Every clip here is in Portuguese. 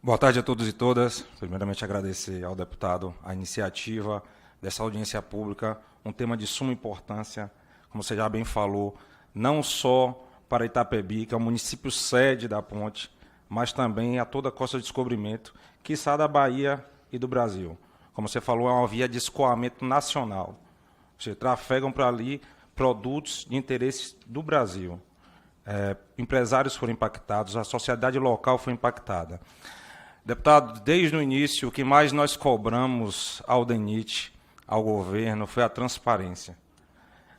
Boa tarde a todos e todas. Primeiramente, agradecer ao deputado a iniciativa dessa audiência pública, um tema de suma importância, como você já bem falou, não só para Itapebi, que é o município sede da ponte, mas também a toda a Costa de Descobrimento, quiçá da Bahia e do Brasil. Como você falou, é uma via de escoamento nacional. Ou seja, trafegam para ali produtos de interesse do Brasil. Empresários foram impactados, a sociedade local foi impactada. Deputado, desde o início, o que mais nós cobramos ao DENIT, ao governo, foi a transparência.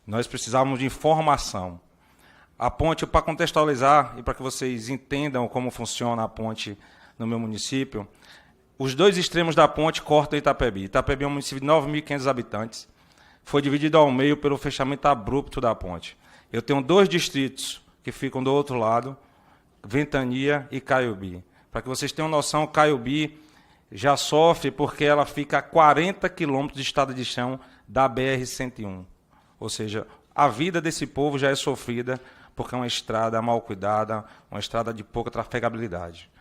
Nós precisávamos de informação. A ponte, para contextualizar e para que vocês entendam como funciona a ponte no meu município, os dois extremos da ponte cortam Itapebi. Itapebi é um município de 9.500 habitantes, foi dividido ao meio pelo fechamento abrupto da ponte. Eu tenho dois distritos que ficam do outro lado, Ventania e Caiubi. Para que vocês tenham noção, Caiubi já sofre porque ela fica a 40 quilômetros de estrada de chão da BR-101. Ou seja, a vida desse povo já é sofrida porque é uma estrada mal cuidada, uma estrada de pouca trafegabilidade.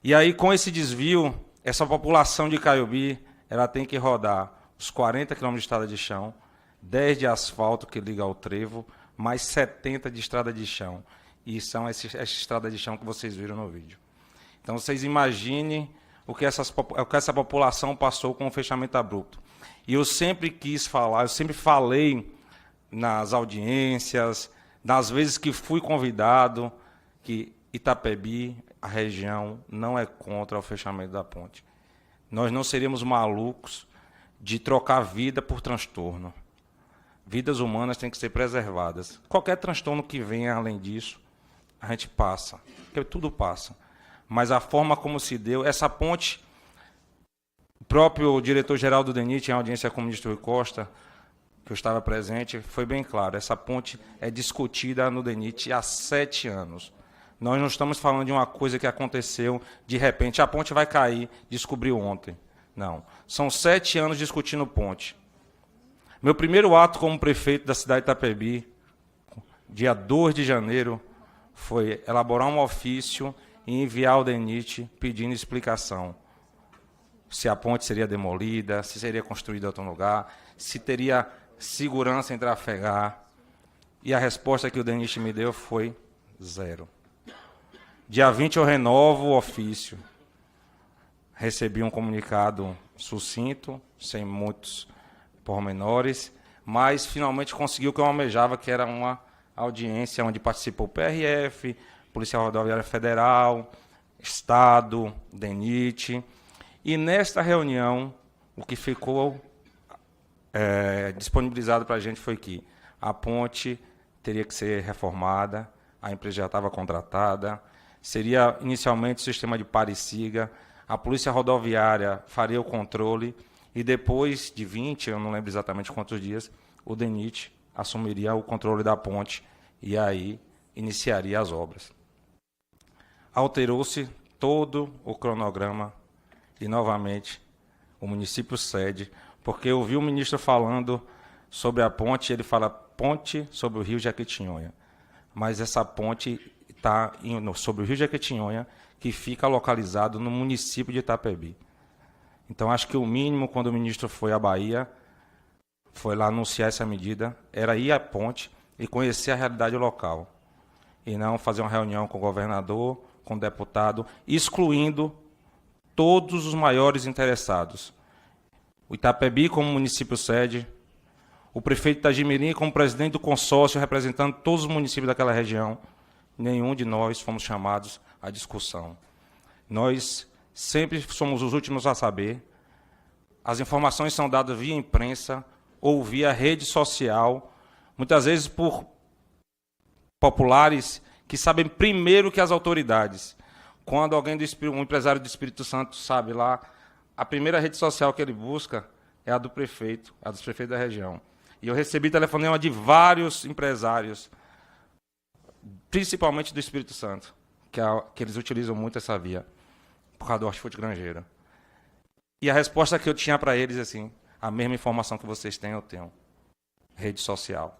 E aí, com esse desvio, essa população de Caiubi, ela tem que rodar os 40 quilômetros de estrada de chão, 10 de asfalto que liga ao trevo, mais 70 de estrada de chão. E são essa estrada de chão que vocês viram no vídeo. Então, vocês imaginem o que essa população passou com o fechamento abrupto. E eu sempre quis falar, eu sempre falei nas audiências, nas vezes que fui convidado, que Itapebi, a região, não é contra o fechamento da ponte. Nós não seríamos malucos de trocar vida por transtorno. Vidas humanas têm que ser preservadas. Qualquer transtorno que venha além disso, a gente passa, porque tudo passa. Mas a forma como se deu, essa ponte, o próprio diretor-geral do DENIT, em audiência com o ministro Rui Costa, que eu estava presente, foi bem claro, essa ponte é discutida no DENIT há 7 anos. Nós não estamos falando de uma coisa que aconteceu de repente, a ponte vai cair, descobriu ontem. Não, são 7 anos discutindo ponte. Meu primeiro ato como prefeito da cidade de Itapebi, dia 2 de janeiro, foi elaborar um ofício e enviar ao DENIT pedindo explicação. Se a ponte seria demolida, se seria construída em outro lugar, se teria segurança em trafegar. E a resposta que o DENIT me deu foi 0. Dia 20 eu renovo o ofício. Recebi um comunicado sucinto, sem muitos pormenores, mas finalmente consegui o que eu almejava, que era uma audiência onde participou o PRF, Polícia Rodoviária Federal, Estado, DENIT. E nesta reunião, o que ficou disponibilizado para a gente foi que a ponte teria que ser reformada, a empresa já estava contratada, seria inicialmente o sistema de pare e siga, a Polícia Rodoviária faria o controle e depois de 20, eu não lembro exatamente quantos dias, o DENIT assumiria o controle da ponte e aí iniciaria as obras. Alterou-se todo o cronograma e, novamente, o município cede, porque eu vi o ministro falando sobre a ponte, ele fala ponte sobre o rio Jequitinhonha, mas essa ponte está sobre o rio Jequitinhonha, que fica localizado no município de Itapebi. Então, acho que o mínimo, quando o ministro foi à Bahia, foi lá anunciar essa medida, era ir à ponte e conhecer a realidade local, e não fazer uma reunião com o governador, com o deputado, excluindo todos os maiores interessados. O Itapebi como município sede, o prefeito Itagimirim como presidente do consórcio, representando todos os municípios daquela região. Nenhum de nós fomos chamados à discussão. Nós sempre somos os últimos a saber. As informações são dadas via imprensa ou via rede social, muitas vezes por populares que sabem primeiro que as autoridades. Quando um empresário do Espírito Santo sabe lá, a primeira rede social que ele busca é a do prefeito, a dos prefeitos da região. E eu recebi telefonema de vários empresários, principalmente do Espírito Santo, que eles utilizam muito essa via, por causa do hortifruti granjeiro. E a resposta que eu tinha para eles é assim, a mesma informação que vocês têm, eu tenho. Rede social.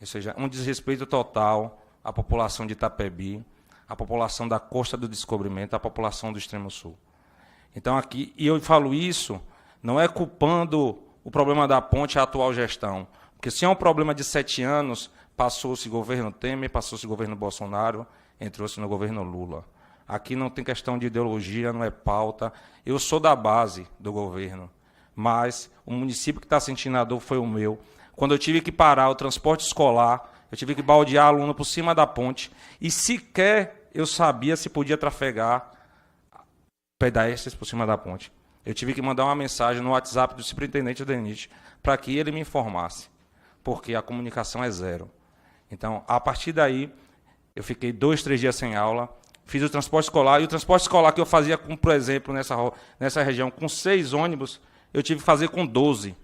Ou seja, um desrespeito total à população de Itapebi, a população da Costa do Descobrimento, a população do Extremo Sul. Então, aqui, e eu falo isso, não é culpando o problema da ponte à atual gestão, porque se é um problema de 7 anos, passou-se governo Temer, passou-se governo Bolsonaro, entrou-se no governo Lula. Aqui não tem questão de ideologia, não é pauta. Eu sou da base do governo, mas o município que está sentindo a dor foi o meu. Quando eu tive que parar o transporte escolar, eu tive que baldear aluno por cima da ponte, e sequer eu sabia se podia trafegar pedestres por cima da ponte. Eu tive que mandar uma mensagem no WhatsApp do superintendente DENIT para que ele me informasse, porque a comunicação é zero. Então, a partir daí, eu fiquei 2, 3 dias sem aula, fiz o transporte escolar, e o transporte escolar que eu fazia, por exemplo, nessa região, com 6 ônibus, eu tive que fazer com 12,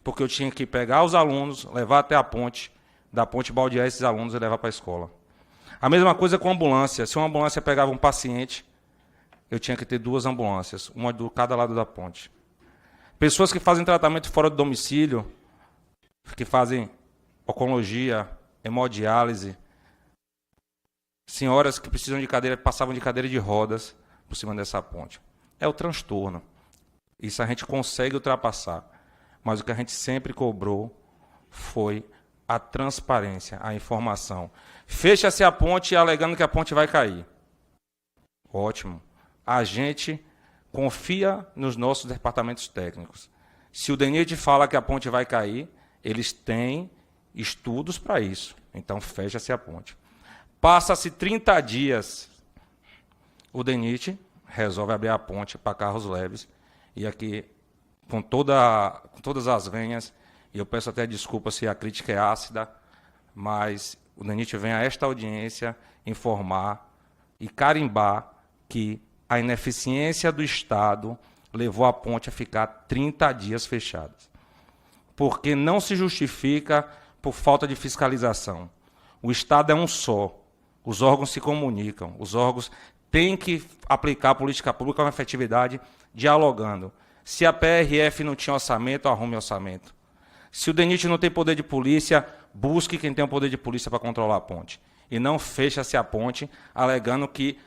porque eu tinha que pegar os alunos, levar até a ponte, da ponte baldear esses alunos e levar para a escola. A mesma coisa com a ambulância. Se uma ambulância pegava um paciente, eu tinha que ter 2 ambulâncias, uma de cada lado da ponte. Pessoas que fazem tratamento fora do domicílio, que fazem oncologia, hemodiálise, senhoras que precisam de cadeira, passavam de cadeira de rodas por cima dessa ponte. É o transtorno. Isso a gente consegue ultrapassar. Mas o que a gente sempre cobrou foi a transparência, a informação. Fecha-se a ponte alegando que a ponte vai cair. Ótimo. A gente confia nos nossos departamentos técnicos. Se o DENIT fala que a ponte vai cair, eles têm estudos para isso. Então, fecha-se a ponte. Passa-se 30 dias, o DENIT resolve abrir a ponte para carros leves. E aqui, com todas as venhas, e eu peço até desculpa se a crítica é ácida, mas o DENIT vem a esta audiência informar e carimbar que a ineficiência do Estado levou a ponte a ficar 30 dias fechada. Porque não se justifica por falta de fiscalização. O Estado é um só. Os órgãos se comunicam. Os órgãos têm que aplicar a política pública com efetividade, dialogando. Se a PRF não tinha orçamento, arrume orçamento. Se o DENIT não tem poder de polícia, busque quem tem o poder de polícia para controlar a ponte. E não fecha-se a ponte, alegando que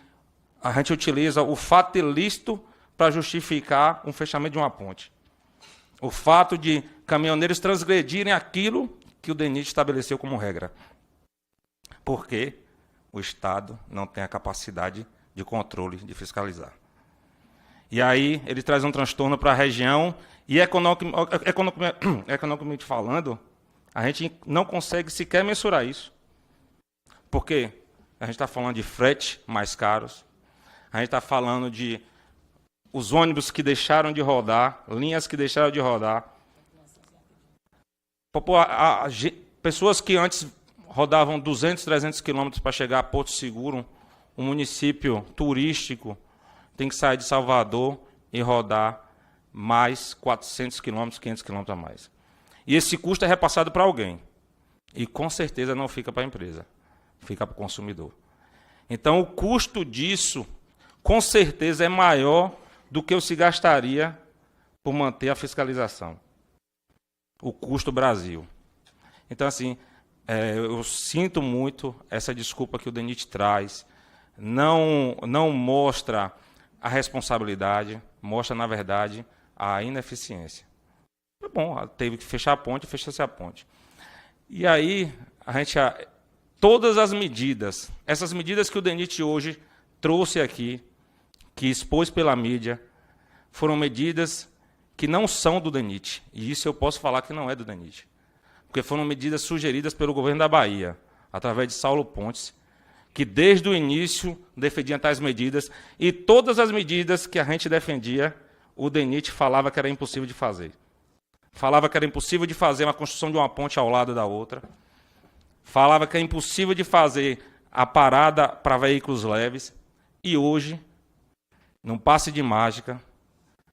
a gente utiliza o fato ilícito para justificar um fechamento de uma ponte. O fato de caminhoneiros transgredirem aquilo que o DENIT estabeleceu como regra. Porque o Estado não tem a capacidade de controle, de fiscalizar. E aí ele traz um transtorno para a região e, economicamente falando, a gente não consegue sequer mensurar isso. Porque a gente está falando de frete mais caros, a gente está falando de os ônibus que deixaram de rodar, linhas que deixaram de rodar. Pessoas que antes rodavam 200, 300 quilômetros para chegar a Porto Seguro, um município turístico, tem que sair de Salvador e rodar mais 400 quilômetros, 500 quilômetros a mais. E esse custo é repassado para alguém. E com certeza não fica para a empresa, fica para o consumidor. Então o custo disso, com certeza, é maior do que se gastaria por manter a fiscalização. O custo Brasil. Então, assim, eu sinto muito essa desculpa que o DENIT traz. Não mostra a responsabilidade, mostra, na verdade, a ineficiência. Tá bom, teve que fechar a ponte, fecha-se a ponte. E aí, todas as medidas, essas medidas que o DENIT hoje trouxe aqui, que expôs pela mídia, foram medidas que não são do DENIT. E isso eu posso falar que não é do DENIT. Porque foram medidas sugeridas pelo governo da Bahia, através de Saulo Pontes, que desde o início defendia tais medidas, e todas as medidas que a gente defendia, o DENIT falava que era impossível de fazer. Falava que era impossível de fazer uma construção de uma ponte ao lado da outra. Falava que é impossível de fazer a parada para veículos leves. E hoje, num passe de mágica,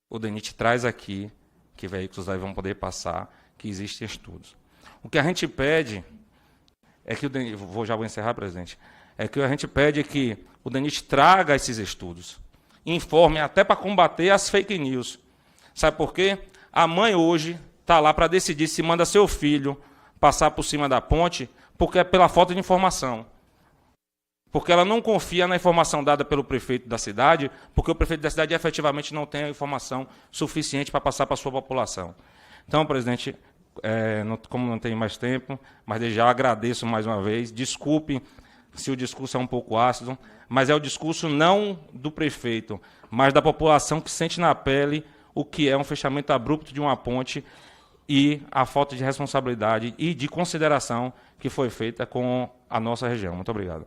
o DENIT traz aqui que veículos leves vão poder passar, que existem estudos. O que a gente pede é que o DENIT, já vou encerrar, presidente, é que a gente pede que o DENIT traga esses estudos, informe até para combater as fake news. Sabe por quê? A mãe hoje está lá para decidir se manda seu filho passar por cima da ponte, porque é pela falta de informação. porque ela não confia na informação dada pelo prefeito da cidade, porque o prefeito da cidade efetivamente não tem a informação suficiente para passar para a sua população. Então, presidente, como não tenho mais tempo, mas desde já agradeço mais uma vez, desculpe se o discurso é um pouco ácido, mas é o discurso não do prefeito, mas da população que sente na pele o que é um fechamento abrupto de uma ponte e a falta de responsabilidade e de consideração que foi feita com a nossa região. Muito obrigado.